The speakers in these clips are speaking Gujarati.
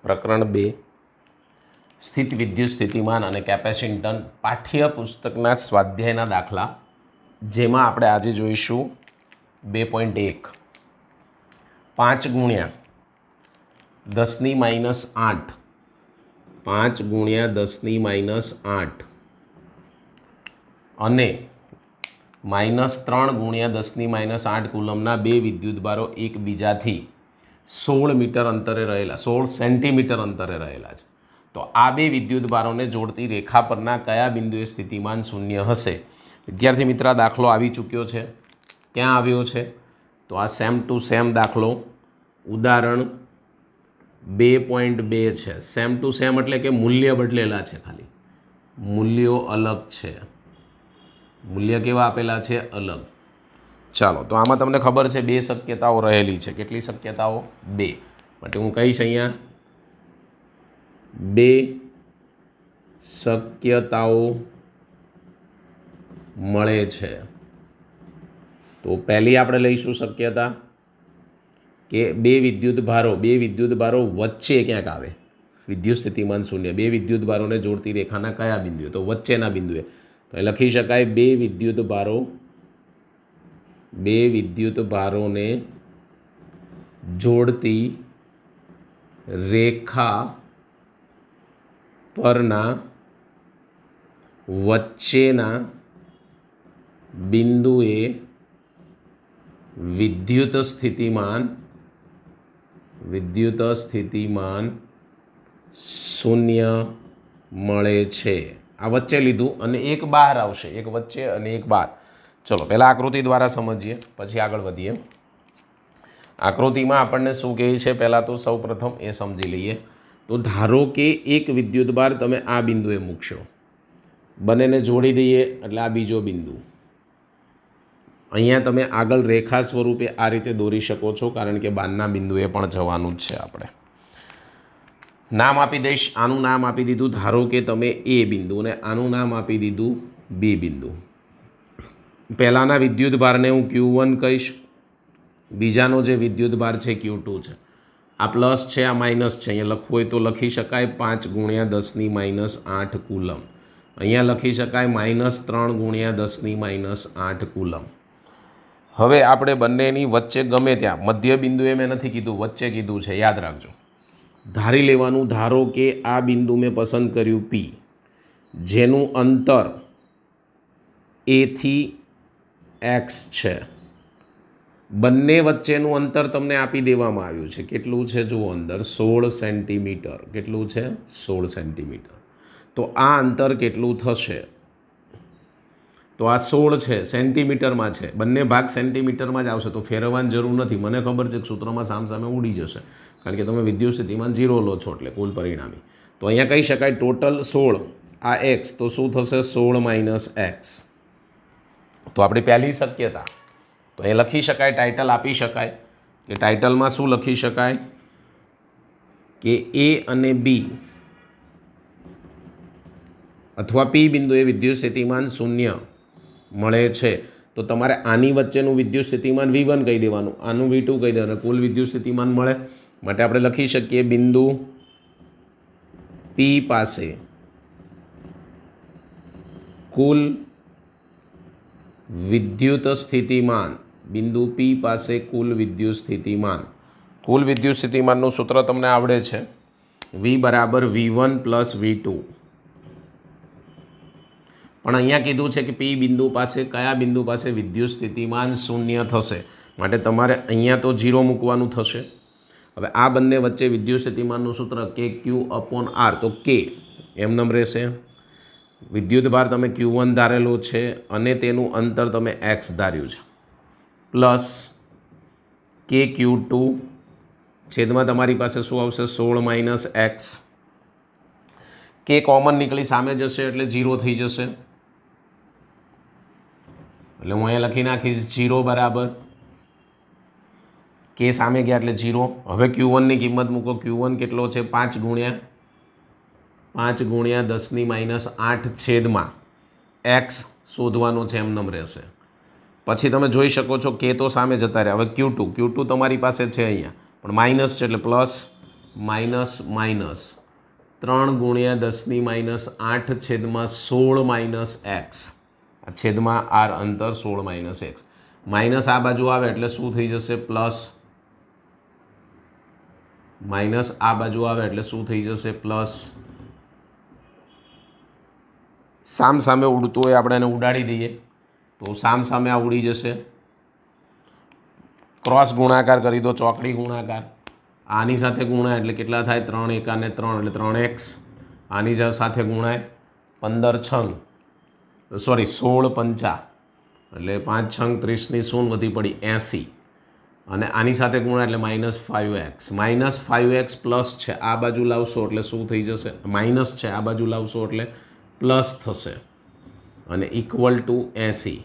પ્રકરણ 2 સ્થિત વિદ્યુત સ્થિતિમાન અને કેપેસિટન્સ પાઠ્યપુસ્તકના સ્વાધ્યાયના દાખલા, જેમાં આપણે આજે જોઈશું 2.1 5 ગુણ્યા 10⁻⁸ 5 ગુણ્યા 10⁻⁸ અને -3 ગુણ્યા 10⁻⁸ કુલમના બે વિદ્યુતભારો એકબીજાથી 16 મીટર અંતરે રહેલા 16 સેન્ટીમીટર અંતરે રહેલા છે. તો આ બે વિદ્યુતભારોને જોડતી રેખા પરના કયા બિંદુએ સ્થિતિમાન શૂન્ય હશે? વિદ્યાર્થી મિત્ર, દાખલો આવી ચૂક્યો છે. ક્યાં આવ્યો છે? તો આ સેમ ટુ સેમ દાખલો ઉદાહરણ 2.2 છે. સેમ ટુ સેમ એટલે કે મૂલ્ય બદલેલા છે, ખાલી મૂલ્યો અલગ છે. મૂલ્ય કેવા આપેલા છે? અલગ. ચાલો, તો આમાં તમને ખબર છે બે શક્યતાઓ રહેલી છે. કેટલી શક્યતાઓ? બે. માટે હું કહીશ અહીંયા બે શક્યતાઓ મળે છે. તો પહેલી આપણે લઈશું શક્યતા કે બે વિદ્યુતભારો વચ્ચે ક્યાંક આવે. વિદ્યુત સ્થિતિમાન શૂન્ય. બે વિદ્યુતભારોને જોડતી રેખાના કયા બિંદુએ? તો વચ્ચેના બિંદુએ. તો એ લખી શકાય બે વિદ્યુતભારોને જોડતી રેખા પરના વચ્ચેના બિંદુએ વિદ્યુત સ્થિતિમાન શૂન્ય મળે છે. આ વચ્ચે લીધું અને એક બહાર આવશે, એક વચ્ચે અને એક બહાર. ચલો પહેલાં આકૃતિ દ્વારા સમજીએ, પછી આગળ વધીએ. આકૃતિમાં આપણને શું કહે છે પહેલાં તો સૌપ્રથમ એ સમજી લઈએ. તો ધારો કે એક વિદ્યુતભાર તમે આ બિંદુએ મૂકશો, બંનેને જોડી દઈએ એટલે આ બીજો બિંદુ. અહીંયા તમે આગળ રેખા સ્વરૂપે આ રીતે દોરી શકો છો, કારણ કે બહારના બિંદુએ પણ જવાનું જ છે. આપણે નામ આપી દઈશ. આનું નામ આપી દીધું ધારો કે તમે એ બિંદુ, અને આનું નામ આપી દીધું બી બિંદુ. પહેલાંના વિદ્યુતભારને હું Q1 કહીશ, બીજાનો જે વિદ્યુતભાર છે Q2 છે. આ પ્લસ છે, આ માઇનસ છે. અહીંયા લખવું હોય તો લખી શકાય 5 ગુણ્યા 10⁻⁸ કુલમ. અહીંયા લખી શકાય -3 ગુણ્યા 10⁻⁸ કુલમ. હવે આપણે બંનેની વચ્ચે ગમે ત્યાં, મધ્ય બિંદુએ મેં નથી કીધું, વચ્ચે કીધું છે, યાદ રાખજો. ધારી લેવાનું. ધારો કે આ બિંદુ મેં પસંદ કર્યું P, જેનું અંતર A થી X છે. બંને વચ્ચેનું અંતર તમને આપી દેવામાં આવ્યું છે. કેટલું છે જુઓ, અંદર 16 સેન્ટીમીટર. કેટલું છે? 16 સેન્ટીમીટર. તો આ અંતર કેટલું થશે? તો આ 16 છે, સેન્ટીમીટરમાં છે. બંને ભાગ સેન્ટીમીટરમાં જ આવશે, તો ફેરવવાની જરૂર નથી. મને ખબર છે કે સૂત્રમાં સામસામે ઉડી જશે, કારણ કે તમે વિદ્યુત સ્થિતિમાન 0 લો છો, એટલે કુલ પરિણામી. તો અહીંયા કહી શકાય ટોટલ 16, આ x, તો શું થશે? 16 - x. તો આપણી પહેલી શક્યતા. તો એ લખી શકાય, ટાઇટલ આપી શકાય કે ટાઇટલમાં શું લખી શકાય કે A અને B અથવા P બિંદુએ વિદ્યુત સ્થિતિમાન શૂન્ય મળે છે. તો તમારે આની વચ્ચેનું વિદ્યુત સ્થિતિમાન V1 કહી દેવાનું, આનું V2 કહી દેવાનું, કુલ વિદ્યુત સ્થિતિમાન મળે. માટે આપણે લખી શકીએ બિંદુ P પાસે કુલ વિદ્યુત સ્થિતિમાન, બિંદુ P પાસે કુલ વિદ્યુત સ્થિતિમાન. કુલ વિદ્યુત સ્થિતિમાનનું સૂત્ર તમને આવડે છે, V બરાબર V1 + V2. પણ અહીંયા કીધું છે કે P બિંદુ પાસે, કયા બિંદુ પાસે વિદ્યુત સ્થિતિમાન શૂન્ય થશે? માટે તમારે અહીંયા તો 0 મૂકવાનું થશે. હવે આ બંને વચ્ચે વિદ્યુત સ્થિતિમાનનું સૂત્ર KQ/R, તો K એમનેમ રહેશે. વિદ્યુતભાર તમે Q1 ધારેલો છે અને તેનું અંતર તમે X ધાર્યું છે, પ્લસ KQ2 છેદમાં તમારી પાસે શું આવશે? 16 - X. K કોમન નીકળી સામે જશે એટલે 0 થઈ જશે. એટલે હું અહીંયા લખી નાખીશ 0 બરાબર K સામે ગયા એટલે 0. હવે Q1ની કિંમત મૂકો. Q1 કેટલો છે? 5 ગુણ્યા 10⁻⁸ છેદમાં X શોધવાનો છે, એમનેમ રહેશે. પછી તમે જોઈ શકો છો કે તો સામે જતા રહ્યા. હવે Q2 તમારી પાસે છે અહીંયા, પણ માઇનસ છે એટલે પ્લસ માઇનસ માઇનસ 3 ગુણ્યા 10 - 8 છેદમાં 16 માઇનસ એક્સ, છેદમાં આર અંતર 16 માઇનસ એક્સ, માઇનસ આ બાજુ આવે એટલે શું થઈ જશે પ્લસ, માઇનસ આ બાજુ આવે એટલે શું થઈ જશે પ્લસ, સામ સામે ઉડતું હોય આપણે એને ઉડાડી દઈએ તો સામ સામે આ ઉડી જશે, ક્રોસ ગુણાકાર કરી દો, ચોકડી ગુણાકાર, આની સાથે ગુણાય એટલે કેટલા થાય 3 × 1 = 3 એટલે 3x, આની સાથે ગુણાય 15 છંગ સોરી 16 પંચા એટલે 5 છંગ 30 ની શૂન્ય વધી પડી 80, અને આની સાથે ગુણા એટલે -5x, -5x પ્લસ છે આ બાજુ લાવશો એટલે શું થઈ જશે, માઇનસ છે આ બાજુ લાવશો એટલે પ્લસ થશે, અને ઇક્વલ ટુ 80,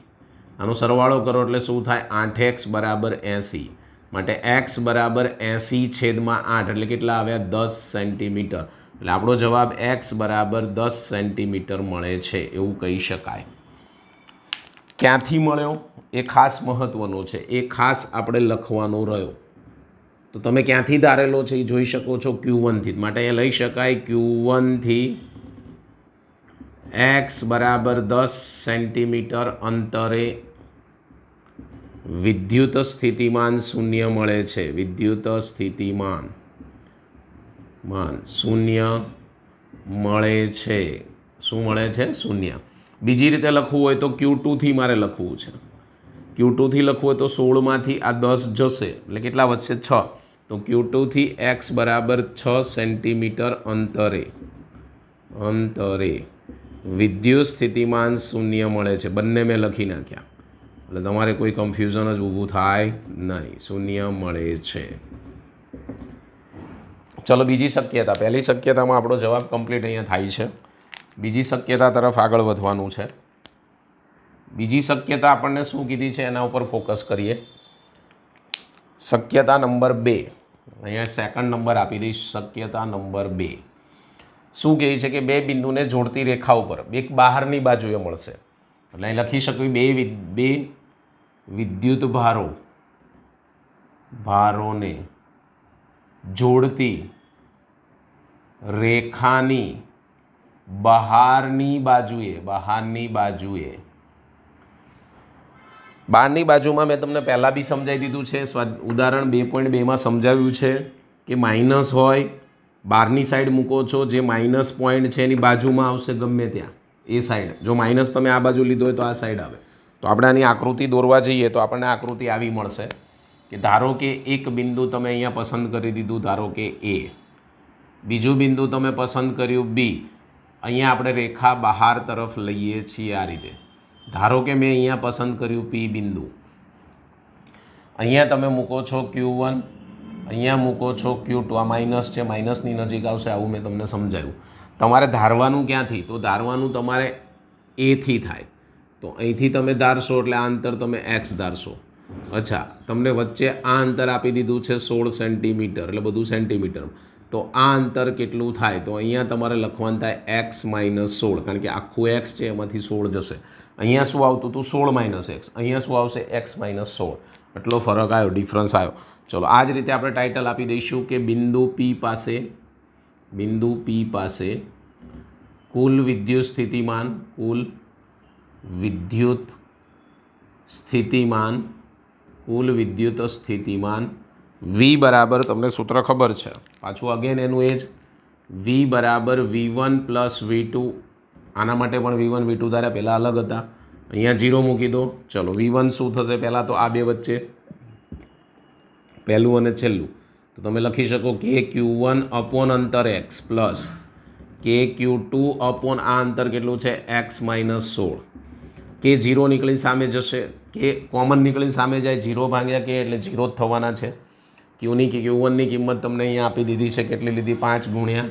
આનો સરવાળો કરો એટલે શું થાય 8x = 80, માટે x = 80 છેદમાં 8 એટલે કેટલા આવ્યા 10 સેન્ટીમીટર, એટલે આપણો જવાબ x = 10 સેન્ટીમીટર મળે છે એવું કહી શકાય. ક્યાંથી મળ્યો એ ખાસ મહત્વનો છે, એ ખાસ આપણે લખવાનો રહ્યો. તો તમે ક્યાંથી ધારેલો છે એ જોઈ શકો છો Q1 થી, માટે અહીંયા લઈ શકાય Q1 થી x = 10 સેન્ટીમીટર અંતરે વિદ્યુત સ્થિતિમાન શૂન્ય મળે છે, વિદ્યુત સ્થિતિમાન શૂન્ય મળે છે. શું મળે છે? શૂન્ય. બીજી રીતે લખવું હોય તો Q2 થી મારે લખવું છે, Q2 થી લખવું હોય તો 16 માંથી આ 10 જશે એટલે કેટલા વધશે 6, તો Q2 થી x = 6 સેન્ટીમીટર અંતરે વિદ્યુત સ્થિતિમાન શૂન્ય મળે છે. બંને મેં લખી નાખ્યા એટલે તમારે કોઈ કન્ફ્યુઝન જ ઊભું થાય નહીં, શૂન્ય મળે છે. ચલો બીજી શક્યતા, પહેલી શક્યતામાં આપણો જવાબ કમ્પ્લીટ અહીંયા થાય છે, બીજી શક્યતા તરફ આગળ વધવાનું છે. બીજી શક્યતા આપણને શું કીધી છે એના ઉપર ફોકસ કરીએ. શક્યતા નંબર 2, અહીંયા સેકન્ડ નંબર આપી દઈશ. શક્યતા નંબર 2 શું કહે છે કે બે બિંદુને જોડતી રેખા ઉપર એક બહારની બાજુએ મળશે, એટલે અહીં લખી શકું બે વિદ્યુત ભારોને જોડતી રેખાની બહારની બાજુમાં મેં તમને પહેલાં બી સમજાવી દીધું છે, ઉદાહરણ 2.2માં સમજાવ્યું છે કે માઇનસ હોય બહારની સાઈડ મૂકો છો, જે માઇનસ પોઈન્ટ છે એની બાજુમાં આવશે ગમે ત્યાં એ સાઈડ, જો માઇનસ તમે આ બાજુ લીધો હોય તો આ સાઈડ આવે. તો આપણે આની આકૃતિ દોરવા જઈએ તો આપણને આકૃતિ આવી મળશે કે ધારો કે એક બિંદુ તમે અહીંયા પસંદ કરી દીધું, ધારો કે A, બીજું બિંદુ તમે પસંદ કર્યું B, અહીંયા આપણે રેખા બહાર તરફ લઈએ છીએ આ રીતે. ધારો કે મેં અહીંયા પસંદ કર્યું P બિંદુ, અહીંયા તમે મૂકો છો Q1, અહીંયા મૂકો છો Q2, આ માઇનસ છે, માઇનસની નજીક આવશે, આવું મેં તમને સમજાવ્યું. તમારે ધારવાનું ક્યાંથી? તો ધારવાનું તમારે A થી થાય, તો અહીંથી તમે ધારશો એટલે આ અંતર તમે x ધારશો. અચ્છા, તમને વચ્ચે આ અંતર આપી દીધું છે 16 સેન્ટીમીટર, એટલે બધું સેન્ટીમીટર, તો આ અંતર કેટલું થાય? તો અહીંયા તમારે લખવાનું થાય x - 16, કારણ કે આખું x છે એમાંથી 16 જશે. અહીંયા શું આવતું હતું 16 - x, અહીંયા શું આવશે x - 16, એટલો ફરક આવ્યો, ડિફરન્સ આવ્યો. ચલો આ જ રીતે આપણે ટાઇટલ આપી દઈશું કે બિંદુ P પાસે કુલ વિદ્યુત સ્થિતિમાન V બરાબર, તમને સૂત્ર ખબર છે, પાછું અગેન એનું એ જ, V બરાબર V1 + V2, આના માટે પણ V1 V2 ધાર્યા, પહેલાં અલગ હતા, અહીંયા 0 મૂકી દો. ચલો V1 શું થશે? પહેલાં તો આ બે વચ્ચે પહેલું અને છેલ્લું, તો તમે લખી શકો KQ1 / અંતર x પ્લસ KQ2 / આ અંતર કેટલું છે x - 16. K 0 નીકળી સામે જશે, K કોમન નીકળી સામે જાય, 0 ભાગ્યા K એટલે 0 જ થવાના છે. Q1 ની કિંમત તમને અહીંયા આપી દીધી છે, કેટલી લીધી? 5 ગુણ્યા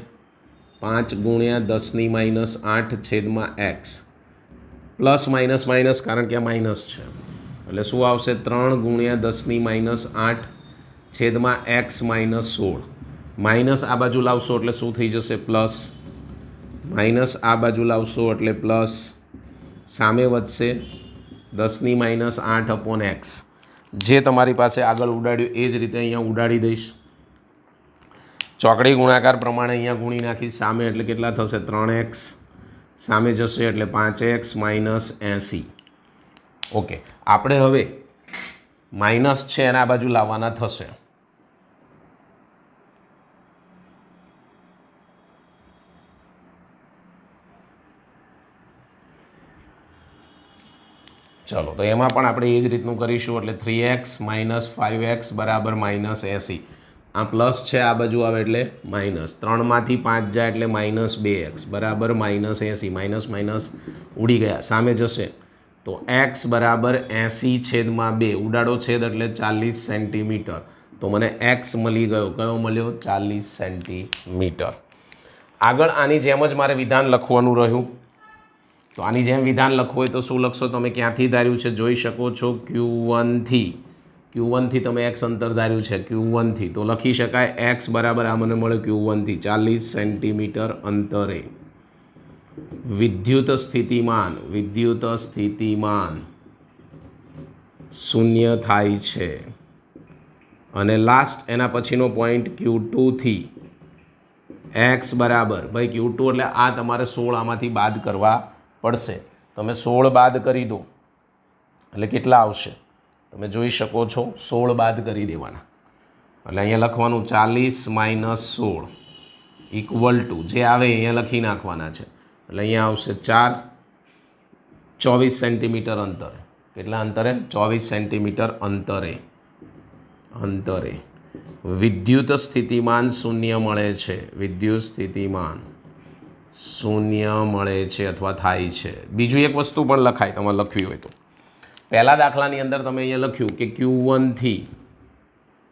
10 - 8 છેદમાં x, પ્લસ માઇનસ માઇનસ કારણ કે આ માઇનસ છે, એટલે શું આવશે? 3 ગુણ્યા 10 - 8 છેદમાં x - 16. માઇનસ આ બાજુ લાવશો એટલે શું થઈ જશે? પ્લસ. માઇનસ આ બાજુ લાવશો એટલે પ્લસ, સામે વધશે 10 - 8 / x, જે તમારી પાસે આગળ ઉડાડ્યું એ જ રીતે અહીંયા ઉડાડી દઈશ. ચોકડી ગુણાકાર પ્રમાણે અહીંયા ગુણી નાખી સામે એટલે કેટલા થશે 3x સામે જશે એટલે 5x - 80. ઓકે, આપણે હવે માઇનસ છે એના બાજુ લાવવાના થશે. ચલો, તો એમાં પણ આપણે એ જ રીતનું કરીશું. એટલે 3x - 5x બરાબર -80. આ પ્લસ છે, આ બાજુ આવે એટલે માઇનસ. 3માંથી 5 જાય એટલે -2x બરાબર -80. માઇનસ માઇનસ ઉડી ગયા, સામે જશે તો x બરાબર 80/2. ઉડાડો છેદ એટલે 40 સેન્ટીમીટર. તો મને x મળી ગયો. કયો મળ્યો? 40 સેન્ટીમીટર. આગળ આની જેમ જ મારે વિધાન લખવાનું રહ્યું. તો આની જેમ વિધાન લખવું હોય તો શું લખશો? તમે ક્યાંથી ધાર્યું છે જોઈ શકો છો. Q1 થી તમે x અંતર ધાર્યું છે. Q1 થી તો લખી શકાય x બરાબર આ મને મળે Q1 થી 40 સેન્ટીમીટર અંતરે વિદ્યુત સ્થિતિમાન શૂન્ય થાય છે. અને લાસ્ટ એના પછીનો પોઈન્ટ Q2 થી x બરાબર, ભાઈ Q2 એટલે આ તમારે 16 આમાંથી બાદ કરવા પડશે. તમે 16 બાદ કરી દો એટલે કેટલા આવશે? તમે જોઈ શકો છો 16 બાદ કરી દેવાના. એટલે અહીંયા લખવાનું 40 - 16 ઇક્વલ ટુ જે આવે અહીંયા લખી નાખવાના છે. એટલે અહીંયા આવશે 4, 24 સેન્ટીમીટર અંતર. કેટલા અંતરે? 24 સેન્ટીમીટર અંતરે વિદ્યુત સ્થિતિમાન શૂન્ય મળે છે. વિદ્યુત સ્થિતિમાન શૂન્ય મળે છે અથવા થાય છે. બીજું એક વસ્તુ પણ લખાય, તમારે લખવી હોય તો. પહેલા દાખલાની અંદર તમે અહીંયા લખ્યું કે Q1 થી,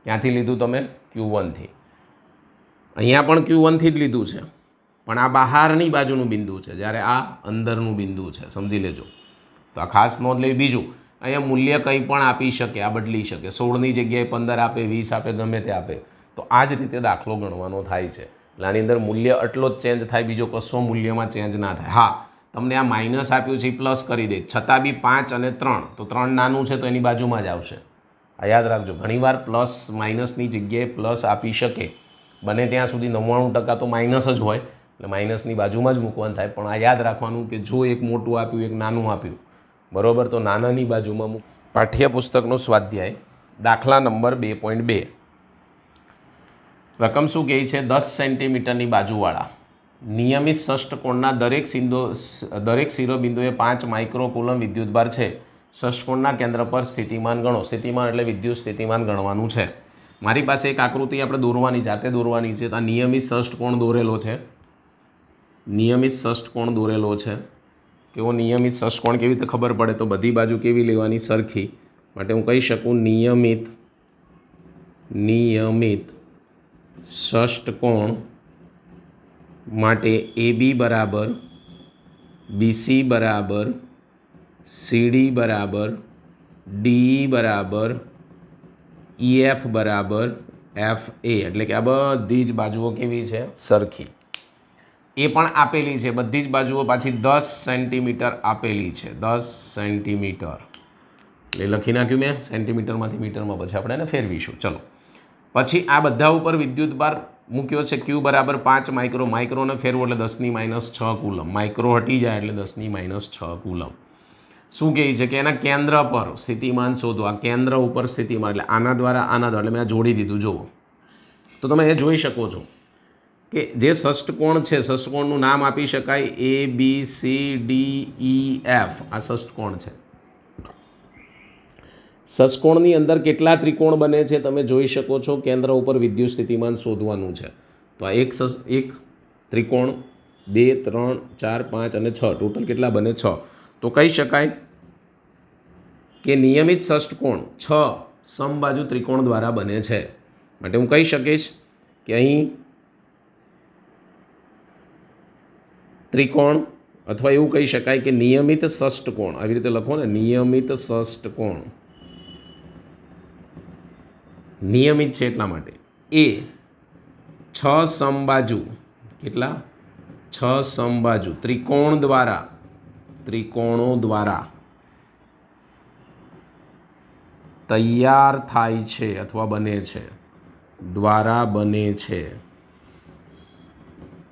ક્યાંથી લીધું તમે? Q1 થી. અહીંયા પણ Q1 થી જ લીધું છે, પણ આ બહારની બાજુનું બિંદુ છે, જ્યારે આ અંદરનું બિંદુ છે. સમજી લેજો. તો આ ખાસ નોંધ લેવી. બીજું, અહીંયા મૂલ્ય કંઈ પણ આપી શકે, આ બદલી શકે. 16ની જગ્યાએ 15 આપે, 20 આપે, ગમે તે આપે. તો આ જ રીતે દાખલો ગણવાનો થાય છે. એટલે આની અંદર મૂલ્ય એટલો જ ચેન્જ થાય, બીજો કશો મૂલ્યમાં ચેન્જ ના થાય. હા, તમને આ માઇનસ આપ્યું છે એ પ્લસ કરી દે, છતાં બી 5 અને 3, તો 3 નાનું છે તો એની બાજુમાં જ આવશે. આ યાદ રાખજો. ઘણીવાર પ્લસ માઇનસની જગ્યાએ પ્લસ આપી શકે. બને ત્યાં સુધી 99% તો માઇનસ જ હોય, એટલે માઇનસની બાજુમાં જ મૂકવાનું થાય. પણ આ યાદ રાખવાનું કે જો એક મોટું આપ્યું, એક નાનું આપ્યું, બરાબર, તો નાનાની બાજુમાં મૂક. પાઠ્યપુસ્તકનો સ્વાધ્યાય દાખલા નંબર 2.2. રકમ શું કહે છે? 10 સેન્ટીમીટરની બાજુવાળા નિયમિત ષષ્ઠકોણના દરેક શિરોબિંદુએ 5 માઇક્રોકુલમ વિદ્યુતભાર છે. ષષ્ઠકોણના કેન્દ્ર પર સ્થિતિમાન ગણો. સ્થિતિમાન એટલે વિદ્યુત સ્થિતિમાન ગણવાનું છે. મારી પાસે એક આકૃતિ આપણે દોરવાની, જાતે દોરવાની છે. આ નિયમિત ષષ્ઠકોણ દોરેલો છે. નિયમિત ષષ્ઠકોણ દોરેલો છે. કેવો નિયમિત ષષ્ઠકોણ? કેવી રીતે ખબર પડે? તો બધી બાજુ કેવી લેવાની? સરખી. માટે હું કહી શકું નિયમિત ષષ્ઠકોણ માટે AB બરાબર BC બરાબર CD બરાબર DE બરાબર EF બરાબર FA. એટલે કે આ બધી જ બાજુઓ કેવી છે? સરખી. એ પણ આપેલી છે. બધી જ બાજુઓ પાછી 10 સેન્ટીમીટર આપેલી છે. 10 સેન્ટીમીટર એટલે લખી નાખ્યું મેં. સેન્ટીમીટરમાંથી મીટરમાં પછી આપણે એને ફેરવીશું. ચલો, પછી આ બધા ઉપર વિદ્યુતભાર મૂક્યો છે. Q બરાબર 5 માઇક્રો. માઇક્રોને ફેરવો એટલે 10⁻6 કુલમ. માઇક્રો હટી જાય એટલે 10⁻6 કુલમ. શું કહે છે કે એના કેન્દ્ર પર સ્થિતિમાન શોધો. આ કેન્દ્ર ઉપર સ્થિતિમાન એટલે આના દ્વારા એટલે મેં આ જોડી દીધું. જુઓ તો તમે એ જોઈ શકો છો કે જે ષષ્ઠકોણ છે, ષષ્ઠકોણનું નામ આપી શકાય ABCDEF. આ ષષ્ઠકોણ છે. ષષ્ઠકોણની અંદર કેટલા ત્રિકોણ બને છે તમે જોઈ શકો છો. કેન્દ્ર ઉપર વિદ્યુત સ્થિતિમાન શોધવાનું છે. તો આ એક ત્રિકોણ, 2, 3, 4, 5 અને 6, ટોટલ કેટલા બને? 6. તો કહી શકાય કે નિયમિત ષષ્ઠકોણ 6 સમબાજુ ત્રિકોણ દ્વારા બને છે. માટે હું કહી શકીશ કે અહીં ત્રિકોણ, અથવા એવું કહી શકાય કે નિયમિત ષષ્ઠકોણ. આવી રીતે લખો ને, નિયમિત ષષ્ઠકોણ. નિયમિત છે એટલા માટે એ 6 સમબાજુ, કેટલા? 6 સમબાજુ ત્રિકોણો દ્વારા તૈયાર થાય છે અથવા બને છે. દ્વારા બને છે.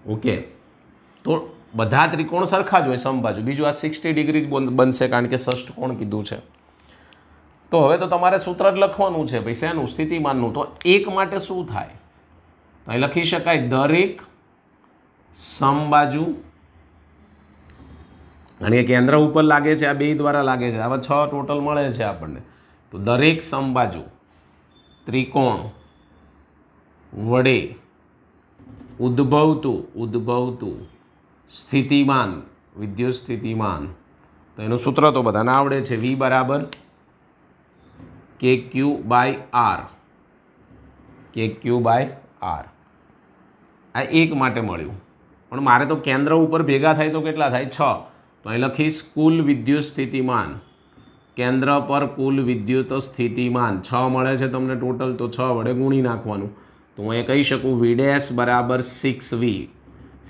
ઓકે, તો બધા ત્રિકોણ સરખા જ હોય સમબાજુ. બીજું આ 60 ડિગ્રી જ બનશે કારણ કે ષષ્ઠકોણ કીધું છે. તો હવે તો તમારે સૂત્ર જ લખવાનું છે ભાઈ શેનું? સ્થિતિમાનનું. તો એક માટે શું થાય? તો અહીં લખી શકાય દરેક સમબાજુ, અને કેન્દ્ર ઉપર લાગે છે, આ બે દ્વારા લાગે છે. આવા 6 ટોટલ મળે છે આપણને. તો દરેક સમબાજુ ત્રિકોણ વડે ઉદ્ભવતું સ્થિતિમાન, વિદ્યુત સ્થિતિમાન. તો એનું સૂત્ર તો બધાને આવડે છે. V બરાબર KQ/R. KQ/R. આ એક માટે મળ્યું, પણ મારે તો કેન્દ્ર ઉપર ભેગા થાય તો કેટલા થાય? 6. તો અહીં લખીશ કુલ વિદ્યુત સ્થિતિમાન. કેન્દ્ર પર કુલ વિદ્યુત સ્થિતિમાન 6 મળે છે તમને ટોટલ, તો 6 વડે ગુણી નાખવાનું. તો હું એ કહી શકું V' બરાબર 6V,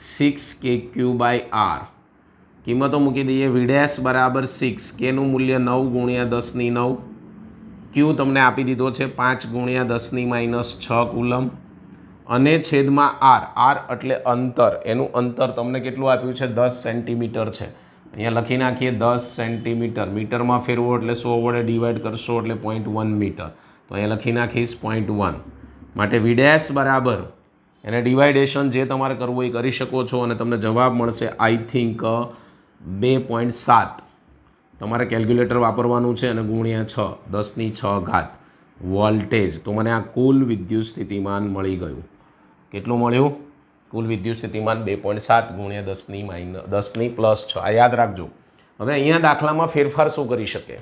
6 KQ/R. કિંમતો મૂકી દઈએ. V' બરાબર 6, કેનું મૂલ્ય 9 ગુણ્યા 10⁹. Q તમને આપી દીધો છે 5 ગુણ્યા 10⁻6 કુલમ, અને છેદમાં R એટલે અંતર. એનું અંતર તમને કેટલું આપ્યું છે? 10 સેન્ટીમીટર છે. અહીંયા લખી નાખીએ 10 સેન્ટીમીટર. મીટરમાં ફેરવો એટલે 100 વડે ડિવાઈડ કરશો એટલે 0.1 મીટર. તો અહીંયા લખી નાખીશ 0.1. માટે V' બરાબર, એને ડિવાઇડેશન જે તમારે કરવું એ કરી શકો છો, અને તમને જવાબ મળશે આઈ થિંક 2.7. તમારે કેલ્ક્યુલેટર વાપરવાનું છે અને ગુણ્યા 6, 10⁶ વોલ્ટેજ. તો મને આ કુલ વિદ્યુત સ્થિતિમાન મળી ગયું. કેટલું મળ્યું? કુલ વિદ્યુત સ્થિતિમાન 2.7 ગુણ્યા 10⁻6. આ યાદ રાખજો. હવે અહીંયા દાખલામાં ફેરફાર શું કરી શકે?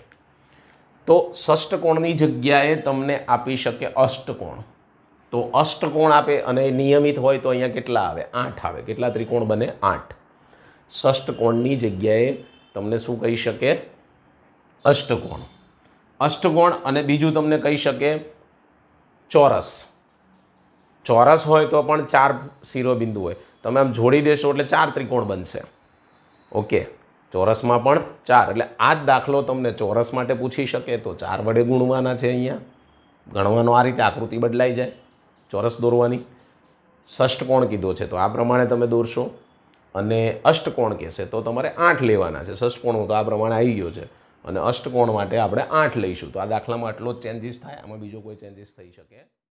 તો ષષ્ઠકોણની જગ્યાએ તમને આપી શકે અષ્ટકોણ. તો અષ્ટકોણ આપે અને નિયમિત હોય તો અહીંયા કેટલા આવે? 8 આવે. કેટલા ત્રિકોણ બને? 8. ષષ્ઠકોણની જગ્યાએ તમને શું કહી શકે? અષ્ટકોણ. અષ્ટકોણ. અને બીજું તમને કહી શકે ચોરસ. ચોરસ હોય તો પણ 4 શિરોબિંદુ હોય. તમે આમ જોડી દેશો એટલે 4 ત્રિકોણ બનશે. ઓકે, ચોરસમાં પણ 4. એટલે આ જ દાખલો તમને ચોરસ માટે પૂછી શકે તો 4 વડે ગુણવાના છે. અહીંયા ગણવાનો આ રીતે આકૃતિ બદલાઈ જાય ચોરસ દોરવાની. ષષ્ઠકોણ કીધો છે તો આ પ્રમાણે તમે દોરશો, અને અષ્ટકોણ કહેશે તો તમારે 8 લેવાના છે. ષષ્ઠકોણ તો આ પ્રમાણે આવી ગયો છે, અને અષ્ટકોણ માટે આપણે 8 લઈશું. તો આ દાખલામાં આટલો જ ચેન્જીસ થાય, આમાં બીજો કોઈ ચેન્જીસ થઈ શકે